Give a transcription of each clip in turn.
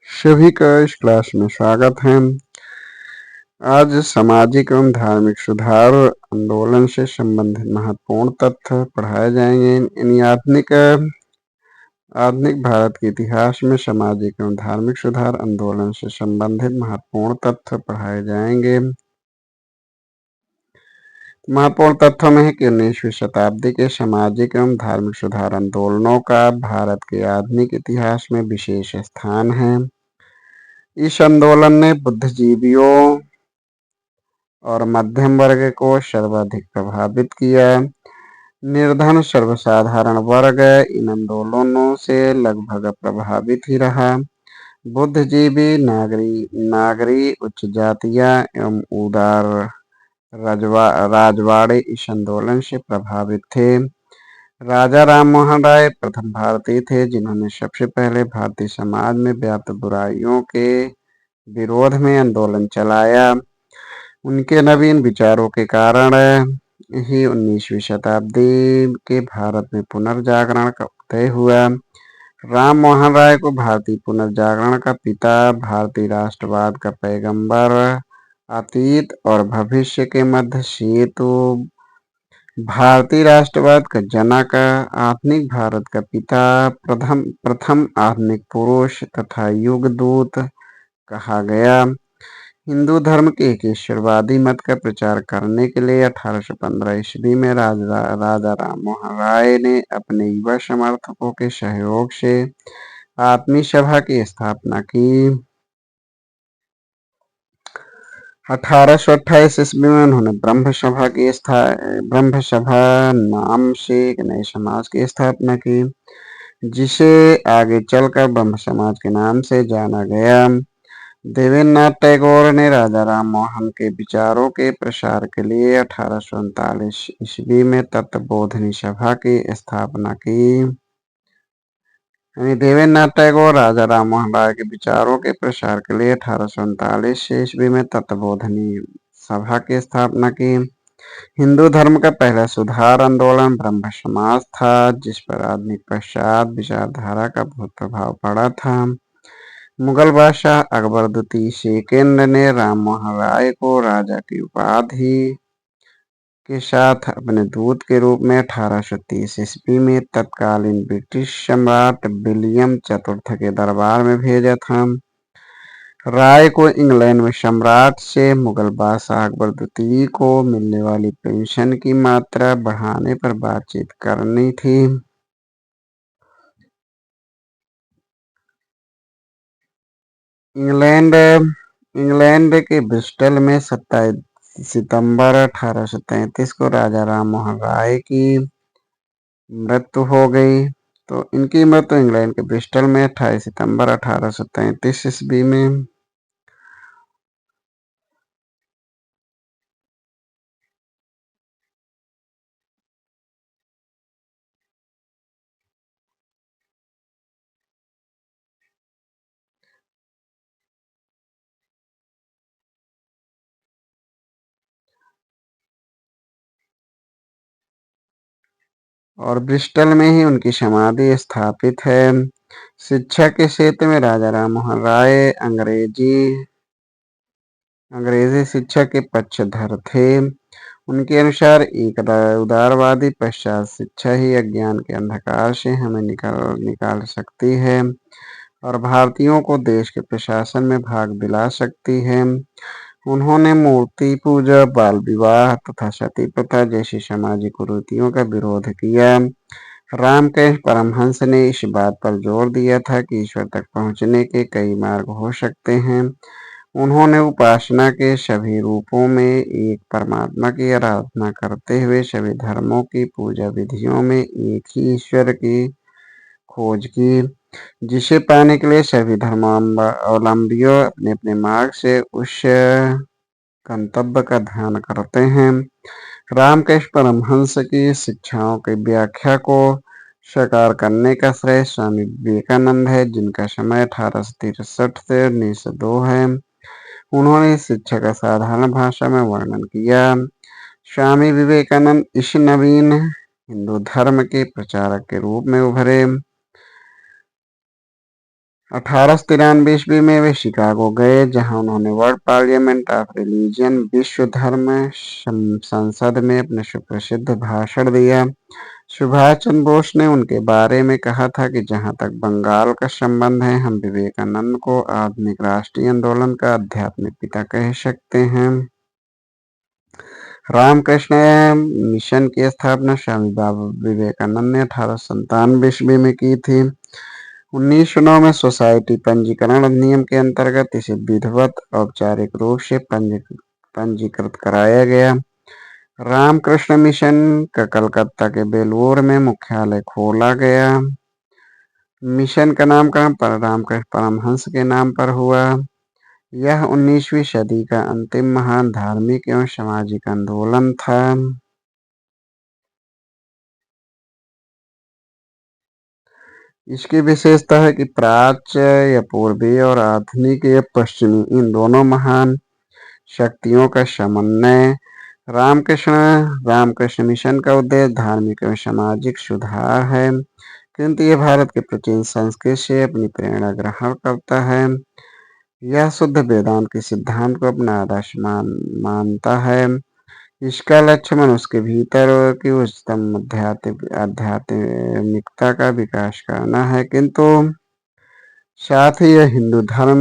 सभी का इस क्लास में स्वागत है। आज सामाजिक एवं धार्मिक सुधार आंदोलन से संबंधित महत्वपूर्ण तथ्य पढ़ाए जाएंगे। आधुनिक भारत के इतिहास में सामाजिक एवं धार्मिक सुधार आंदोलन से संबंधित महत्वपूर्ण तथ्य पढ़ाए जाएंगे। महत्वपूर्ण तथ्यों में है कि 19वीं शताब्दी के सामाजिक एवं धार्मिक सुधार आंदोलनों का भारत के आधुनिक इतिहास में विशेष स्थान है। इस आंदोलन ने बुद्धिजीवियों और मध्यम वर्ग को सर्वाधिक प्रभावित किया। निर्धन सर्वसाधारण वर्ग इन आंदोलनों से लगभग प्रभावित ही रहा। बुद्धिजीवी नागरी उच्च जातियां एवं उदार राजवाड़े इस आंदोलन से प्रभावित थे। राजा राम मोहन राय प्रथम भारतीय थे जिन्होंने सबसे पहले भारतीय समाज में व्याप्त बुराइयों के विरोध में आंदोलन चलाया। उनके नवीन विचारों के कारण ही 19वीं शताब्दी के भारत में पुनर्जागरण का उदय हुआ। राम मोहन राय को भारतीय पुनर्जागरण का पिता, भारतीय राष्ट्रवाद का पैगंबर, अतीत और भविष्य के मध्य सेतु, भारतीय राष्ट्रवाद का जनक, आधुनिक भारत का पिता, प्रथम आधुनिक पुरुष तथा युगदूत कहा गया। हिंदू धर्म के एक ईश्वरवादी मत का प्रचार करने के लिए 1815 ईस्वी में राजा राम मोहन राय ने अपने युवा समर्थकों के सहयोग से आत्मीय सभा की स्थापना की। 1828 ईस्वी में उन्होंने ब्रह्म सभा नाम से एक नए समाज की स्थापना की, जिसे आगे चलकर ब्रह्म समाज के नाम से जाना गया। देवेंद्रनाथ टैगोर ने राजा राम मोहन के विचारों के प्रसार के लिए 1839 ईस्वी में तत्वबोधिनी सभा की स्थापना की। देवेंद्रनाथ टैगोर राजा राम मोहन राय के विचारों के प्रसार के लिए 1839 ईस्वी में तत्वबोधिनी सभा की स्थापना की। हिंदू धर्म का पहला सुधार आंदोलन ब्रह्म समाज था, जिस पर आधुनिक पाश्चात्य विचारधारा का बहुत प्रभाव पड़ा था। मुगल बादशाह अकबर द्वितीय सेकंड ने राम मोहन राय को राजा की उपाधि के साथ अपने दूत के रूप में 1830 ईस्वी में तत्कालीन ब्रिटिश सम्राट विलियम चतुर्थ के दरबार में भेजा था। राय को इंग्लैंड में सम्राट से मुगल बादशाह अकबर द्वितीय को मिलने वाली पेंशन की मात्रा बढ़ाने पर बातचीत करनी थी। इंग्लैंड के ब्रिस्टल में 27 सितंबर 1833 को राजा राम मोहन राय की मृत्यु हो गई। तो इनकी मृत्यु इंग्लैंड के ब्रिस्टल में 28 सितंबर 1833 ईस्वी में। और ब्रिस्टल में ही उनकी समाधि स्थापित है। शिक्षा के क्षेत्र में राजा राम मोहन राय अंग्रेजी शिक्षा के पक्षधर थे। उनके अनुसार एक उदारवादी पश्चात शिक्षा ही अज्ञान के अंधकार से हमें निकाल सकती है और भारतीयों को देश के प्रशासन में भाग दिला सकती है। उन्होंने मूर्ति पूजा, बाल विवाह तथा सती प्रथा जैसी सामाजिक कुरीतियों का विरोध किया। रामकृष्ण परमहंस ने इस बात पर जोर दिया था कि ईश्वर तक पहुंचने के कई मार्ग हो सकते हैं। उन्होंने उपासना के सभी रूपों में एक परमात्मा की आराधना करते हुए सभी धर्मों की पूजा विधियों में एक ही ईश्वर की खोज की, जिसे पाने के लिए सभी धर्मावलंबियों अपने अपने मार्ग से उस गंतव्य का ध्यान करते हैं। रामकृष्ण परमहंस की शिक्षाओं की व्याख्या को साकार करने का श्रेय स्वामी विवेकानंद है, जिनका समय 1863 से 1902 है। उन्होंने इस शिक्षा का साधारण भाषा में वर्णन किया। स्वामी विवेकानंद इस नवीन हिंदू धर्म के प्रचारक के रूप में उभरे। 1893 ईस्वी में वे शिकागो गए, जहां उन्होंने वर्ल्ड पार्लियामेंट ऑफ रिलीजन विश्व धर्म संसद में अपने सुप्रसिद्ध भाषण दिया। सुभाष चंद्र बोस ने उनके बारे में कहा था कि जहां तक बंगाल का संबंध है, हम विवेकानंद को आधुनिक राष्ट्रीय आंदोलन का आध्यात्मिक पिता कह सकते हैं। रामकृष्ण मिशन की स्थापना स्वामी बाबा विवेकानंद ने 1897 ईस्वी में की थी। 1909 में सोसाइटी पंजीकरण अधिनियम के अंतर्गत इसे विधिवत औपचारिक रूप से पंजीकृत कराया गया। रामकृष्ण मिशन का कलकत्ता के बेलूर में मुख्यालय खोला गया। मिशन का नामकरण रामकृष्ण परमहंस के नाम पर हुआ। यह 19वीं सदी का अंतिम महान धार्मिक एवं सामाजिक आंदोलन था। इसकी विशेषता है कि प्राच्य या पूर्वी और आधुनिक या पश्चिमी इन दोनों महान शक्तियों का समन्वय। रामकृष्ण मिशन का उद्देश्य धार्मिक एवं सामाजिक सुधार है, किंतु यह भारत के प्राचीन संस्कृति से अपनी प्रेरणा ग्रहण करता है। यह शुद्ध वेदांत के सिद्धांत को अपना आदर्श मानता है। इसका लक्ष्य मनुष्य के भीतर की उच्चतम आध्यात्मिकता का विकास करना है, किंतु साथ ही यह हिंदू धर्म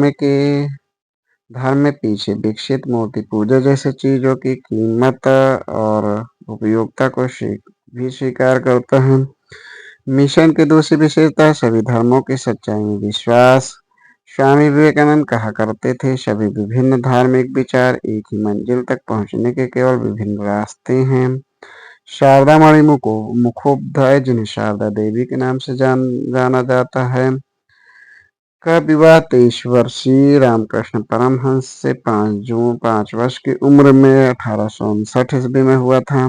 में पीछे विकसित मूर्ति पूजा जैसे चीजों की कीमत और उपयोगिता को भी स्वीकार करता है। मिशन की दूसरी विशेषता है सभी धर्मों की सच्चाई में विश्वास। स्वामी विवेकानंद कहा करते थे, सभी विभिन्न धार्मिक विचार एक ही मंजिल तक पहुंचने के केवल विभिन्न रास्ते हैं। शारदा मणि मुखोपाध्याय, जिन्हें शारदा देवी के नाम से जाना जाता है, का विवाह 23 वर्षीय रामकृष्ण परमहंस से 5 वर्ष की उम्र में 1859 ईस्वी में हुआ था।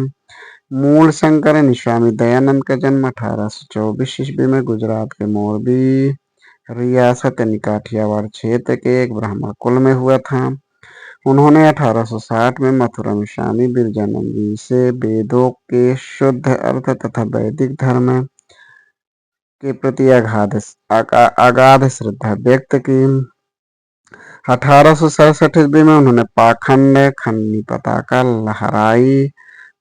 मूल शंकर स्वामी दयानंद का जन्म 1824 ईस्वी में गुजरात के मोरबी रियासत काठियावाड़ क्षेत्र के एक ब्राह्मण कुल में हुआ था। उन्होंने 1860 में मथुरा में स्वामी बिरजानंद जी से वेदों के शुद्ध अर्थ तथा वैदिक धर्म के प्रति अगाध श्रद्धा व्यक्त की। 1867 ईस्वी में उन्होंने पाखंड खंडनी पताका लहराई।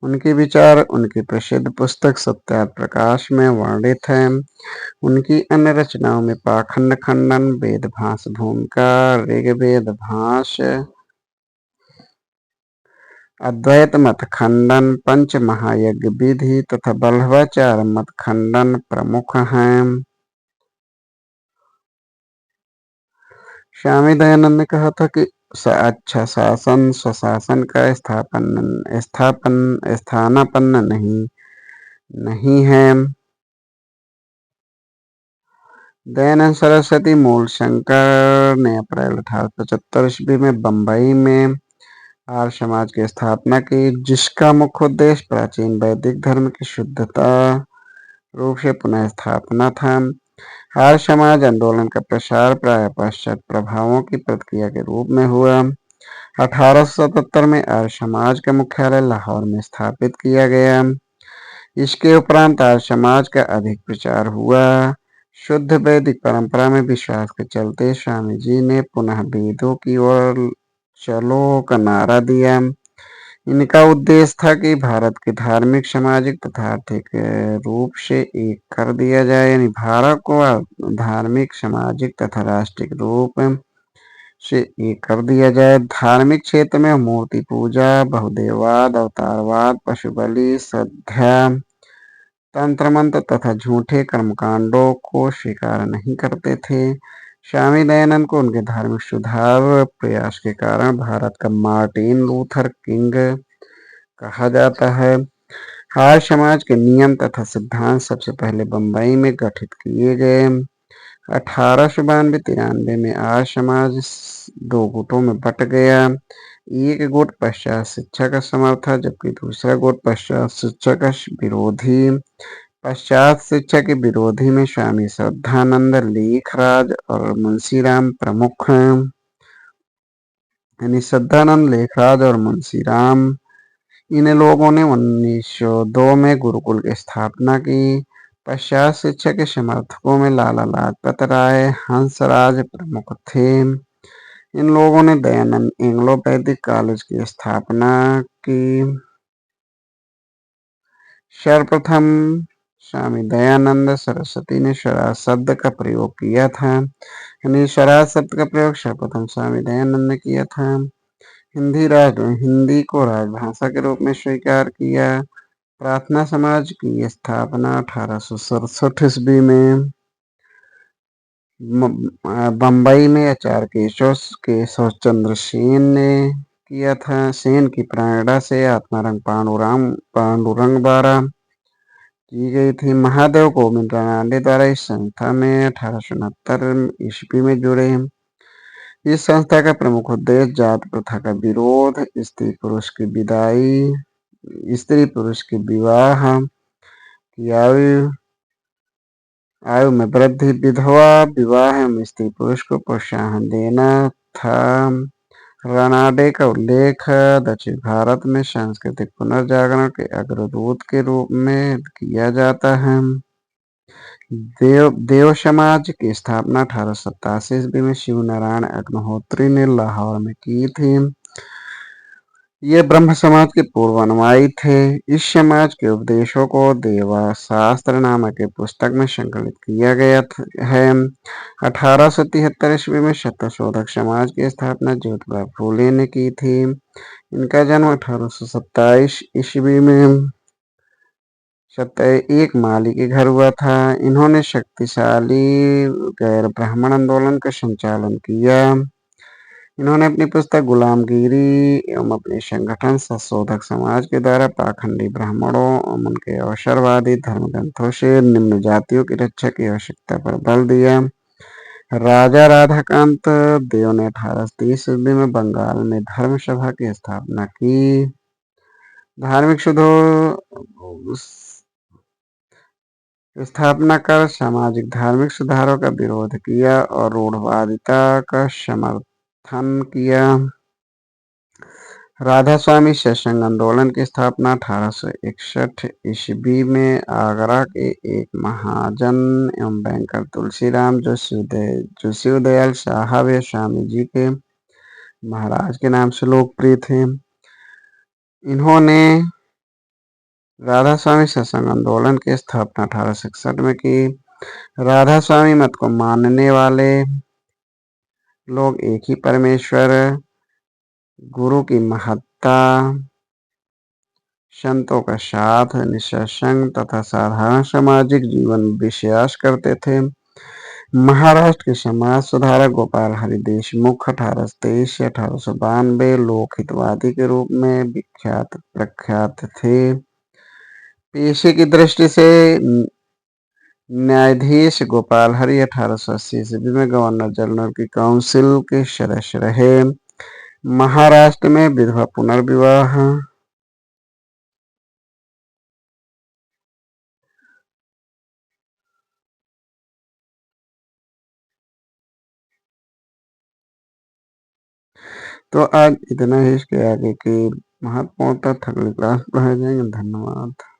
उनके विचार उनकी प्रसिद्ध पुस्तक सत्यार्थ प्रकाश में वर्णित हैं। उनकी अन्य रचनाओं में पाखंड खंडन, वेदभास भूमिका, ऋग्वेद भाष, अद्वैत मत खंडन, पंच महायज्ञ विधि तथा बल्लभाचार्य मत खंडन प्रमुख हैं। स्वामी दयानंद ने कहा था कि अच्छा शासन स्वशासन का स्थानापन्न नहीं है। दयानंद सरस्वती मूल शंकर ने अप्रैल 1875 ईस्वी में बंबई में आर्य समाज की स्थापना की, जिसका मुख्य उद्देश्य प्राचीन वैदिक धर्म की शुद्धता रूप से पुनः स्थापना था। आर्य समाज आंदोलन का प्रसार प्राय पाश्चात्य प्रभावों की प्रतिक्रिया के रूप में हुआ। 1877 में आर्य समाज का मुख्यालय लाहौर में स्थापित किया गया। इसके उपरांत आर्य समाज का अधिक प्रचार हुआ। शुद्ध वैदिक परंपरा में विश्वास के चलते स्वामी जी ने पुनः वेदों की ओर चलो का नारा दिया। इनका उद्देश्य था कि भारत के धार्मिक, सामाजिक तथा आर्थिक रूप से एक कर दिया जाए, यानी भारत को धार्मिक, सामाजिक तथा राष्ट्रीय रूप से एक कर दिया जाए। धार्मिक क्षेत्र में मूर्ति पूजा, बहुदेववाद, अवतारवाद, पशु बलि, श्रद्धा, तंत्र मंत्र तथा झूठे कर्मकांडों को स्वीकार नहीं करते थे। स्वामी दयानंद को उनके धार्मिक सुधार प्रयास के कारण भारत का मार्टिन लूथर किंग कहा जाता है। आर्य समाज के नियम तथा सिद्धांत सबसे पहले बंबई में गठित किए गए। 1892-93 में आर्य समाज 2 गुटों में बट गया। एक गुट पश्चात शिक्षा का समर्थक, जबकि दूसरा गुट पश्चात शिक्षा का विरोधी। पश्चात शिक्षा के विरोधी में स्वामी श्रद्धानंद, लेखराज और मुंशीराम प्रमुख हैं। यानी श्रद्धानंद, लेखराज और मुंशीराम, इन लोगों ने 1902 में गुरुकुल की स्थापना की पश्चात शिक्षा के समर्थकों में लाला लाजपत राय, हंसराज प्रमुख थे। इन लोगों ने दयानंद एंग्लो-वैदिक कॉलेज की स्थापना की। सर्वप्रथम स्वामी दयानंद सरस्वती ने स्वराज शब्द का प्रयोग किया था। यानी स्वराज शब्द का प्रयोग सर्वप्रथम स्वामी दयानंद ने किया था। हिंदी को राजभाषा के रूप में स्वीकार किया। प्रार्थना समाज की स्थापना 1867 ईस्वी में बम्बई में आचार्य केशव चंद्र सेन ने किया था। सेन की प्रेरणा से आत्माराम पांडुरंग द्वारा की गई थी। महादेव गोविंद रानडे द्वारा इस संस्था में 1869 ईस्वी में जुड़े। इस संस्था का प्रमुख उद्देश्य जात प्रथा का विरोध, स्त्री पुरुष के विवाह की आयु में वृद्धि, विधवा विवाह एवं स्त्री पुरुष को प्रोत्साहन देना था। रानाडे का उल्लेख दक्षिण भारत में सांस्कृतिक पुनर्जागरण के अग्रदूत के रूप में किया जाता है। देव समाज की स्थापना 1887 ईस्वी में शिव नारायण अग्निहोत्री ने लाहौर में की थी। ये ब्रह्म समाज के पूर्व अनुयायी थे। इस समाज के उपदेशों को देवाशास्त्र नामक एक पुस्तक में संकलित किया गया है। 1873 ईस्वी में सत्यशोधक समाज की स्थापना ज्योतिबा फूले ने की थी। इनका जन्म 1827 ईस्वी में एक माली के घर हुआ था। इन्होंने शक्तिशाली गैर ब्राह्मण आंदोलन का संचालन किया। इन्होंने अपनी पुस्तक गुलामगिरी एवं अपने संगठन सत्यशोधक समाज के द्वारा पाखंडी ब्राह्मणों एवं उनके अवसरवादी धर्म ग्रंथों से निम्न जातियों की रक्षा की आवश्यकता पर बल दिया। राजा राधाकांत देव ने 1830 ईस्वी में बंगाल में धर्म सभा की स्थापना की। धार्मिक स्थापना कर सामाजिक धार्मिक सुधारों का विरोध किया और रूढ़वादिता का समर्थन किया। राधा स्वामी सत्संग आंदोलन की स्थापना 1861 ईस्वी में आगरा के एक महाजन एवं बैंकर तुलसीराम जो शिवदयाल साहब या स्वामी जी के महाराज के नाम से लोकप्रिय थे। इन्होंने राधा स्वामी सत्संग आंदोलन की स्थापना 1861 में की। राधा स्वामी मत को मानने वाले लोग एक ही परमेश्वर, गुरु की महत्ता, संतों का साथ, निसंग तथा साधारण सामाजिक जीवन विश्वास करते थे। महाराष्ट्र के समाज सुधारक गोपाल हरि देशमुख 1823 से 1892 लोकहितवादी के रूप में प्रख्यात थे। पेशे की दृष्टि से न्यायाधीश गोपाल हरि 1880 ईस्वी में गवर्नर जनरल की काउंसिल के सदस्य रहे। महाराष्ट्र में विधवा पुनर्विवाह तो आज इतना ही। इसके आगे की महत्वपूर्ण तथ्य अगली क्लास पढ़ाए जाएंगे। धन्यवाद।